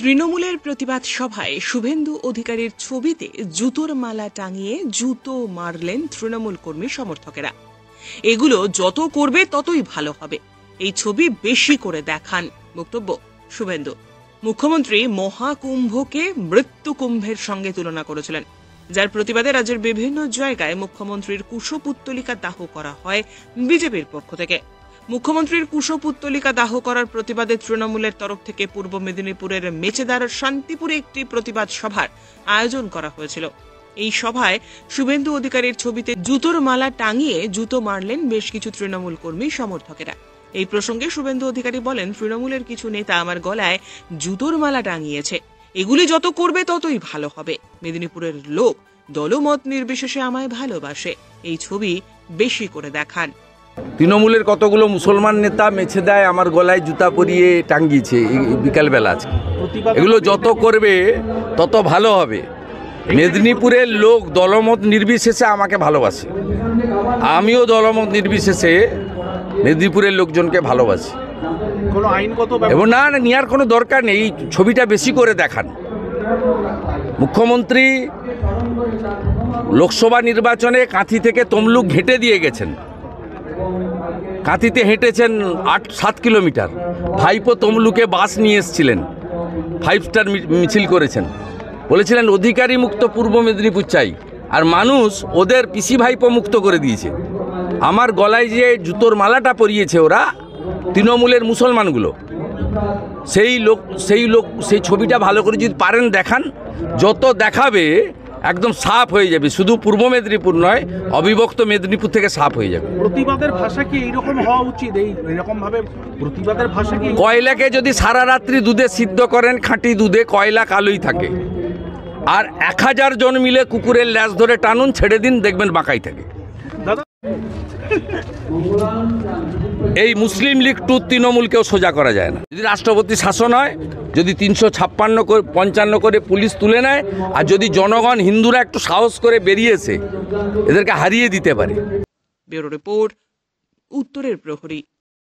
তৃণমূলের প্রতিবাদ সভায় শুভেন্দু অধিকারীর ছবিতে জুতোর মালা টাঙিয়ে জুতো মারলেন তৃণমূল কর্মী সমর্থকেরা। এগুলো যত করবে ততই ভালো হবে, এই ছবি বেশি করে দেখান বক্তব্য শুভেন্দু। মুখ্যমন্ত্রী মহাকুম্ভকে মৃত্যুকুম্ভের সঙ্গে তুলনা করেছিলেন, যার প্রতিবাদে রাজ্যের বিভিন্ন জায়গায় মুখ্যমন্ত্রীর কুশপুত্তলিকা দাহ করা হয় বিজেপির পক্ষ থেকে। মুখ্যমন্ত্রীর কুশপুত্তলিকা দাহ করার প্রতিবাদে তৃণমূলের তরফ থেকে পূর্ব মেদিনীপুরের মেচেদার শান্তিপুরে একটি প্রতিবাদ সভার আয়োজন করা হয়েছিল। এই সভায় শুভেন্দু অধিকারীর ছবিতে জুতোর মালা টাঙিয়ে জুতো মারলেন বেশ কিছু তৃণমূল কর্মী সমর্থকেরা। এই প্রসঙ্গে শুভেন্দু অধিকারী বলেন, তৃণমূলের কিছু নেতা আমার গলায় জুতোর মালা টাঙিয়েছে, এগুলি যত করবে ততই ভালো হবে। মেদিনীপুরের লোক দলমত নির্বিশেষে আমায় ভালোবাসে, এই ছবি বেশি করে দেখান। তৃণমূলের কতগুলো মুসলমান নেতা মেছে দেয় আমার গলায় জুতা পরিয়ে টাঙ্গিয়েছে বিকালবেলা আজকে। এগুলো যত করবে তত ভালো হবে। মেদিনীপুরের লোক দলমত নির্বিশেষে আমাকে ভালোবাসে, আমিও দলমত নির্বিশেষে মেদিনীপুরের লোকজনকে ভালোবাসি। এবং না নেওয়ার কোনো দরকার নেই, এই ছবিটা বেশি করে দেখান। মুখ্যমন্ত্রী লোকসভা নির্বাচনে কাঁথি থেকে তমলুক হেঁটে দিয়ে গেছেন, কাঁথিতে হেঁটেছেন 8-7 কিলোমিটার। ভাইপো তমলুকে বাস নিয়ে এসেছিলেন, 5 স্টার মিছিল করেছেন, বলেছিলেন অধিকারী মুক্ত পূর্ব মেদিনীপুর চাই, আর মানুষ ওদের পিসি ভাইপো মুক্ত করে দিয়েছে। আমার গলায় যে জুতোর মালাটা পরিয়েছে ওরা তৃণমূলের মুসলমানগুলো, সেই ছবিটা ভালো করে যদি পারেন দেখান, যত দেখাবে একদম সাফ হয়ে যাবে। শুধু পূর্ব মেদিনীপুর নয়, অবিভক্ত মেদিনীপুর থেকে সাফ হয়ে যাবে। প্রতিবাদের ভাষা কি এইরকম হওয়া উচিত? এইরকম ভাবে প্রতিবাদের ভাষা কি? কয়লাকে যদি সারা রাত্রি দুধে সিদ্ধ করেন, খাঁটি দুধে, কয়লা কালোই থাকে। আর 1000 জন মিলে কুকুরের ল্যাজ ধরে টানুন, ছেড়ে দিন, দেখবেন বাঁকাই থাকে। এই মুসলিম লীগ টু তৃণমূলকেও সোজা করা যায় না। যদি রাষ্ট্রপতি শাসন হয়, যদি 355 করে পুলিশ তুলে নেয়, আর যদি জনগণ হিন্দুরা একটু সাহস করে বেরিয়েছে, এদেরকে হারিয়ে দিতে পারে। ব্যুরো রিপোর্ট, উত্তরের প্রহরী।